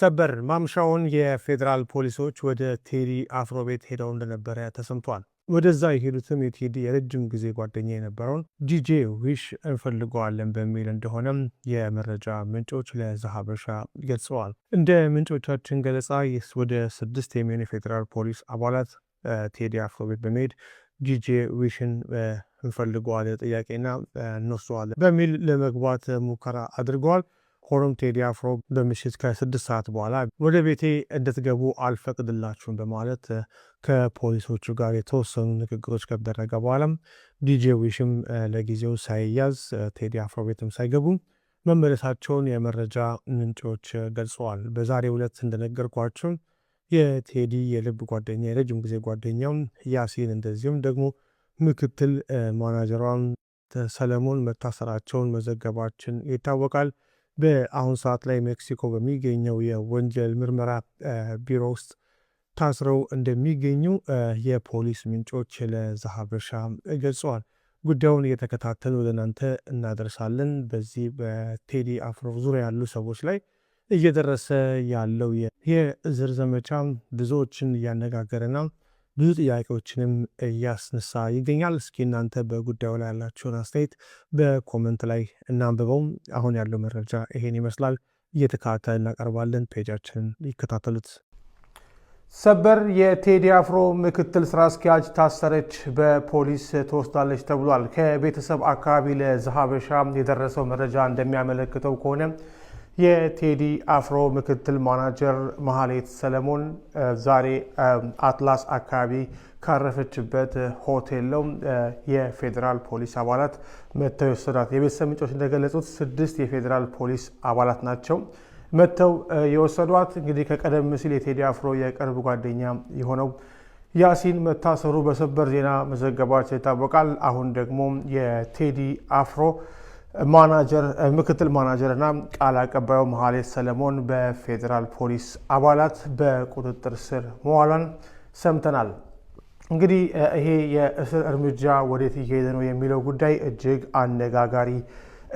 ሰበር ማምሻውን የፌዴራል ፖሊሶች ወደ ቴዲ አፍሮ ቤት ሄደው እንደነበረ ተሰምቷል። ወደዛ የሄዱትም የቴዲ የረጅም ጊዜ ጓደኛ የነበረውን ዲጄ ዊሽ እንፈልገዋለን በሚል እንደሆነም የመረጃ ምንጮች ለዛሀበሻ ገልጸዋል። እንደ ምንጮቻችን ገለጻ ወደ 6 የሚሆኑ የፌዴራል ፖሊስ አባላት ቴዲ አፍሮ ቤት በመሄድ ዲጄ ዊሽን እንፈልገዋለን ጥያቄና እንወስደዋለን በሚል ለመግባት ሙከራ አድርገዋል። ሆኖም ቴዲ አፍሮ በምሽት ከ6 ሰዓት በኋላ ወደ ቤቴ እንድትገቡ አልፈቅድላችሁም በማለት ከፖሊሶቹ ጋር የተወሰኑ ንግግሮች ከደረገ በኋላም ዲጄ ዊሽም ለጊዜው ሳይያዝ ቴዲ አፍሮ ቤትም ሳይገቡ መመለሳቸውን የመረጃ ምንጮች ገልጸዋል። በዛሬው ዕለት እንደነገርኳቸው የቴዲ የልብ ጓደኛ የረጅም ጊዜ ጓደኛው ያሲን እንደዚሁም ደግሞ ምክትል ማናጀሯን ሰለሞን መታሰራቸውን መዘገባችን ይታወቃል። በአሁን ሰዓት ላይ ሜክሲኮ በሚገኘው የወንጀል ምርመራ ቢሮ ውስጥ ታስረው እንደሚገኙ የፖሊስ ምንጮች ለዛሀበሻ ገልጸዋል። ጉዳዩን እየተከታተሉ ለእናንተ እናደርሳለን። በዚህ በቴዲ አፍሮ ዙሪያ ያሉ ሰዎች ላይ እየደረሰ ያለው የእስር ዘመቻ ብዙዎችን እያነጋገረና ብዙ ጥያቄዎችንም እያስነሳ ይገኛል። እስኪ እናንተ በጉዳዩ ላይ ያላችሁን አስተያየት በኮመንት ላይ እናንብበው። አሁን ያለው መረጃ ይሄን ይመስላል። እየተከታተል እናቀርባለን። ፔጃችንን ይከታተሉት። ሰበር የቴዲ አፍሮ ምክትል ስራ አስኪያጅ ታሰረች፣ በፖሊስ ተወስዳለች ተብሏል። ከቤተሰብ አካባቢ ለዛሀበሻ የደረሰው መረጃ እንደሚያመለክተው ከሆነ የቴዲ አፍሮ ምክትል ማናጀር መሀሌት ሰለሞን ዛሬ አትላስ አካባቢ ካረፈችበት ሆቴል ነው የፌዴራል ፖሊስ አባላት መጥተው የወሰዷት። የቤተሰብ ምንጮች እንደገለጹት 6 የፌዴራል ፖሊስ አባላት ናቸው መጥተው የወሰዷት። እንግዲህ ከቀደም ሲል የቴዲ አፍሮ የቅርብ ጓደኛ የሆነው ያሲን መታሰሩ በሰበር ዜና መዘገባቸው ይታወቃል። አሁን ደግሞ የቴዲ አፍሮ ምክትል ማናጀር እና ቃል አቀባዩ መሀሌት ሰለሞን በፌዴራል ፖሊስ አባላት በቁጥጥር ስር መዋሏን ሰምተናል። እንግዲህ ይሄ የእስር እርምጃ ወዴት እየሄደ ነው የሚለው ጉዳይ እጅግ አነጋጋሪ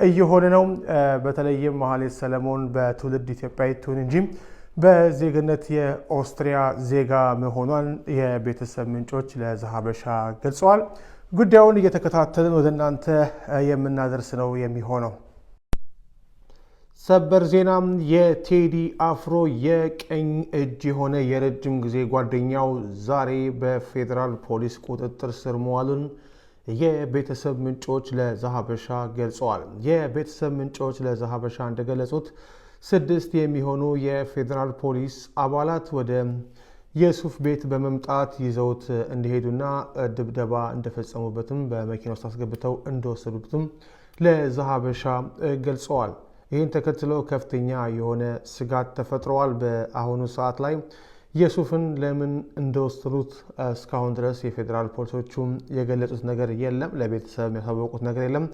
እየሆነ ነው። በተለይም መሀሌት ሰለሞን በትውልድ ኢትዮጵያዊ ትሁን እንጂ በዜግነት የኦስትሪያ ዜጋ መሆኗን የቤተሰብ ምንጮች ለዛሀበሻ ገልጸዋል። ጉዳዩን እየተከታተልን ወደ እናንተ የምናደርስ ነው የሚሆነው። ሰበር ዜናም የቴዲ አፍሮ የቀኝ እጅ የሆነ የረጅም ጊዜ ጓደኛው ዛሬ በፌዴራል ፖሊስ ቁጥጥር ስር መዋሉን የቤተሰብ ምንጮች ለዛሀበሻ ገልጸዋል። የቤተሰብ ምንጮች ለዛሀበሻ እንደገለጹት 6 የሚሆኑ የፌዴራል ፖሊስ አባላት ወደ የሱፍ ቤት በመምጣት ይዘውት እንዲሄዱና ድብደባ እንደፈጸሙበትም በመኪና ውስጥ አስገብተው እንደወሰዱበትም ለዛሀበሻ ገልጸዋል። ይህን ተከትሎ ከፍተኛ የሆነ ስጋት ተፈጥረዋል። በአሁኑ ሰዓት ላይ የሱፍን ለምን እንደወሰዱት እስካሁን ድረስ የፌዴራል ፖሊሶቹም የገለጹት ነገር የለም፣ ለቤተሰብ ያሳወቁት ነገር የለም።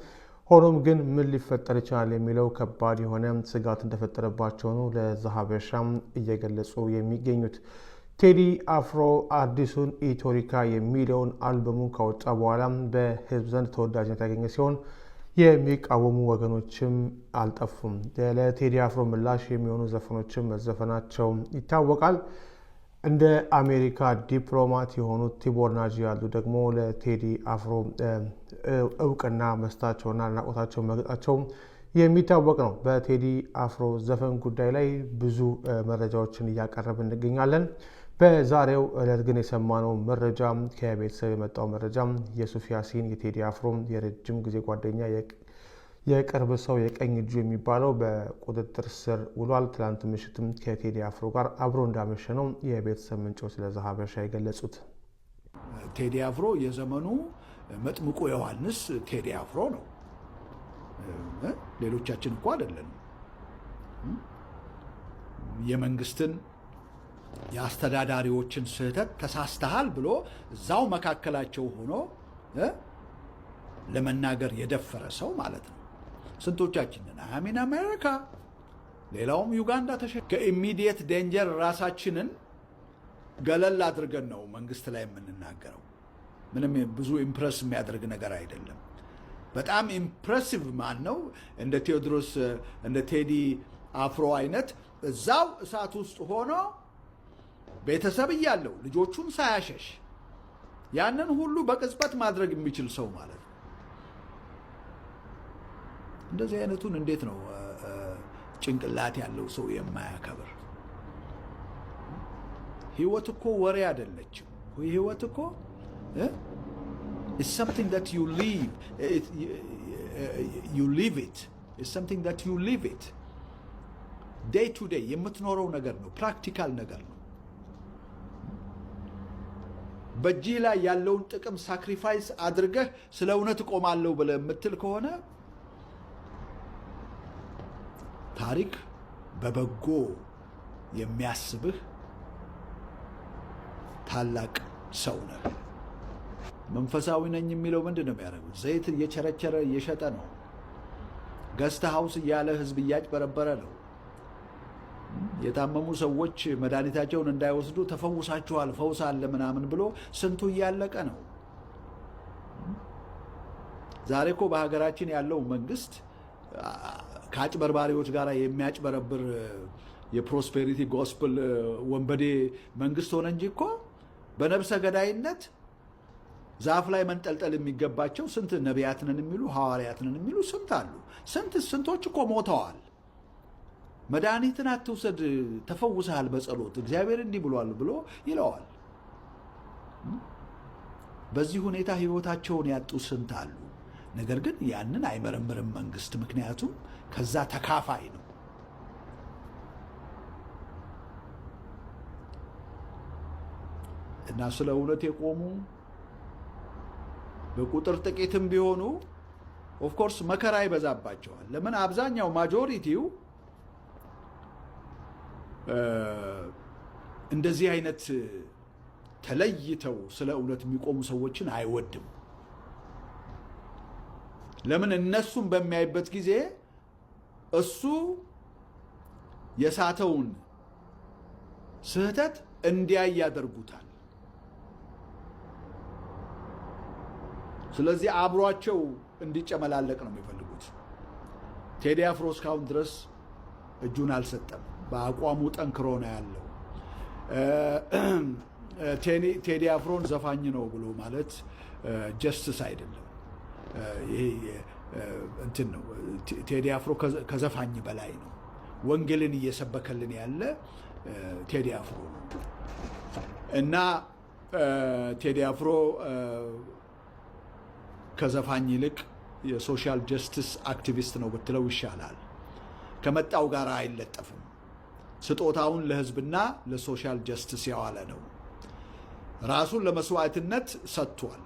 ሆኖም ግን ምን ሊፈጠር ይችላል የሚለው ከባድ የሆነ ስጋት እንደፈጠረባቸው ነው ለዛሀበሻም እየገለጹ የሚገኙት። ቴዲ አፍሮ አዲሱን ኢትዮሪካ የሚለውን አልበሙን ካወጣ በኋላ በህዝብ ዘንድ ተወዳጅነት ያገኘ ሲሆን የሚቃወሙ ወገኖችም አልጠፉም። ለቴዲ አፍሮ ምላሽ የሚሆኑ ዘፈኖችም መዘፈናቸው ይታወቃል። እንደ አሜሪካ ዲፕሎማት የሆኑት ቲቦር ናጂ ያሉ ደግሞ ለቴዲ አፍሮ እውቅና መስጠታቸውና አድናቆታቸው መግለጻቸው የሚታወቅ ነው። በቴዲ አፍሮ ዘፈን ጉዳይ ላይ ብዙ መረጃዎችን እያቀረብን እንገኛለን። በዛሬው ዕለት ግን የሰማነው መረጃ ከቤተሰብ የመጣው መረጃ የሱፍ ያሲን የቴዲ አፍሮ የረጅም ጊዜ ጓደኛ የቅርብ ሰው የቀኝ እጁ የሚባለው በቁጥጥር ስር ውሏል። ትላንት ምሽትም ከቴዲ አፍሮ ጋር አብሮ እንዳመሸ ነው የቤተሰብ ምንጮች ለዛሀበሻ የገለጹት። ቴዲ አፍሮ የዘመኑ መጥምቁ ዮሐንስ ቴዲ አፍሮ ነው። ሌሎቻችን እኮ አይደለንም። የመንግስትን የአስተዳዳሪዎችን ስህተት ተሳስተሃል ብሎ እዛው መካከላቸው ሆኖ ለመናገር የደፈረ ሰው ማለት ነው። ስንቶቻችንን አሜን አሜሪካ፣ ሌላውም ዩጋንዳ ከኢሚዲየት ዴንጀር ራሳችንን ገለል አድርገን ነው መንግስት ላይ የምንናገረው። ምንም ብዙ ኢምፕረስ የሚያደርግ ነገር አይደለም። በጣም ኢምፕሬሲቭ ማን ነው እንደ ቴዎድሮስ እንደ ቴዲ አፍሮ አይነት እዛው እሳት ውስጥ ሆኖ ቤተሰብ እያለው ልጆቹን ሳያሸሽ ያንን ሁሉ በቅጽበት ማድረግ የሚችል ሰው ማለት ነው። እንደዚህ አይነቱን እንዴት ነው ጭንቅላት ያለው ሰው የማያከብር? ህይወት እኮ ወሬ አይደለችም። ህይወት እኮ it's something that you live. You live it. It's something that you live it. Day to day የምትኖረው ነገር ነው። ፕራክቲካል ነገር ነው። በእጅህ ላይ ያለውን ጥቅም ሳክሪፋይስ አድርገህ ስለ እውነት እቆማለሁ ብለህ የምትል ከሆነ ታሪክ በበጎ የሚያስብህ ታላቅ ሰው ነህ። መንፈሳዊ ነኝ የሚለው ምንድን ነው የሚያደርጉት? ዘይት እየቸረቸረ እየሸጠ ነው። ገስት ሃውስ እያለ ህዝብ እያጭበረበረ ነው። የታመሙ ሰዎች መድኃኒታቸውን እንዳይወስዱ ተፈውሳችኋል፣ ፈውስ አለ ምናምን ብሎ ስንቱ እያለቀ ነው። ዛሬ እኮ በሀገራችን ያለው መንግስት ከአጭበርባሪዎች ጋር የሚያጭበረብር የፕሮስፔሪቲ ጎስፕል ወንበዴ መንግስት ሆነ እንጂ እኮ በነብሰ ገዳይነት ዛፍ ላይ መንጠልጠል የሚገባቸው ስንት ነቢያትንን የሚሉ ሐዋርያትንን የሚሉ ስንት አሉ። ስንቶች እኮ ሞተዋል። መድኃኒትን አትውሰድ ተፈውሰሃል በጸሎት እግዚአብሔር እንዲህ ብሏል ብሎ ይለዋል። በዚህ ሁኔታ ህይወታቸውን ያጡ ስንት አሉ። ነገር ግን ያንን አይመረምርም መንግስት፣ ምክንያቱም ከዛ ተካፋይ ነው። እና ስለ እውነት የቆሙ በቁጥር ጥቂትም ቢሆኑ ኦፍኮርስ መከራ ይበዛባቸዋል። ለምን? አብዛኛው ማጆሪቲው እንደዚህ አይነት ተለይተው ስለ እውነት የሚቆሙ ሰዎችን አይወድም። ለምን? እነሱም በሚያይበት ጊዜ እሱ የሳተውን ስህተት እንዲያይ ያደርጉታል። ስለዚህ አብሯቸው እንዲጨመላለቅ ነው የሚፈልጉት። ቴዲ አፍሮ እስካሁን ድረስ እጁን አልሰጠም። በአቋሙ ጠንክሮ ነው ያለው። ቴዲ አፍሮን ዘፋኝ ነው ብሎ ማለት ጀስትስ አይደለም። ይሄ እንትን ነው። ቴዲ አፍሮ ከዘፋኝ በላይ ነው። ወንጌልን እየሰበከልን ያለ ቴዲ አፍሮ ነው እና ቴዲ አፍሮ ከዘፋኝ ይልቅ የሶሻል ጀስቲስ አክቲቪስት ነው ብትለው ይሻላል። ከመጣው ጋር አይለጠፍም። ስጦታውን ለህዝብና ለሶሻል ጀስቲስ ያዋለ ነው። ራሱን ለመስዋዕትነት ሰጥቷል።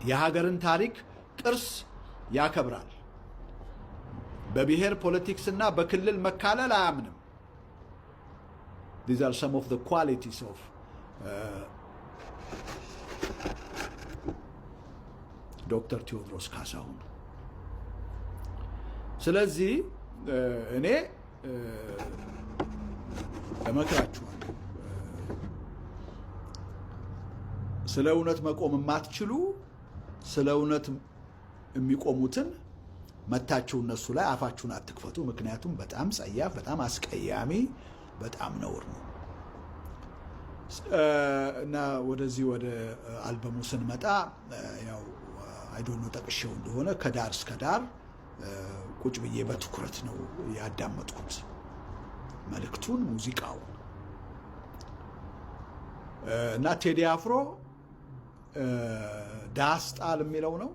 የሀገርን ታሪክ ቅርስ ያከብራል። በብሔር ፖለቲክስና በክልል መካለል አያምንም። These are some of the qualities of ዶክተር ቴዎድሮስ ካሳሁን። ስለዚህ እኔ እመክራችኋለሁ፣ ስለ እውነት መቆም የማትችሉ ስለ እውነት የሚቆሙትን መታችሁ እነሱ ላይ አፋችሁን አትክፈቱ። ምክንያቱም በጣም ጸያፍ፣ በጣም አስቀያሚ፣ በጣም ነውር ነው። እና ወደዚህ ወደ አልበሙ ስንመጣ ያው አይዶኖ ጠቅሼው እንደሆነ ከዳር እስከ ዳር ቁጭ ብዬ በትኩረት ነው ያዳመጥኩት መልእክቱን፣ ሙዚቃውን እና ቴዲ አፍሮ ዳስጣል የሚለው ነው።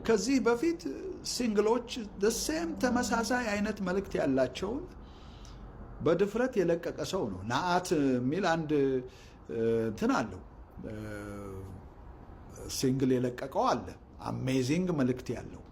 ከዚህ በፊት ሲንግሎች ደሴም ተመሳሳይ አይነት መልእክት ያላቸውን በድፍረት የለቀቀ ሰው ነው። ናአት የሚል አንድ እንትን አለው ሲንግል የለቀቀው አለ። አሜዚንግ መልእክት ያለው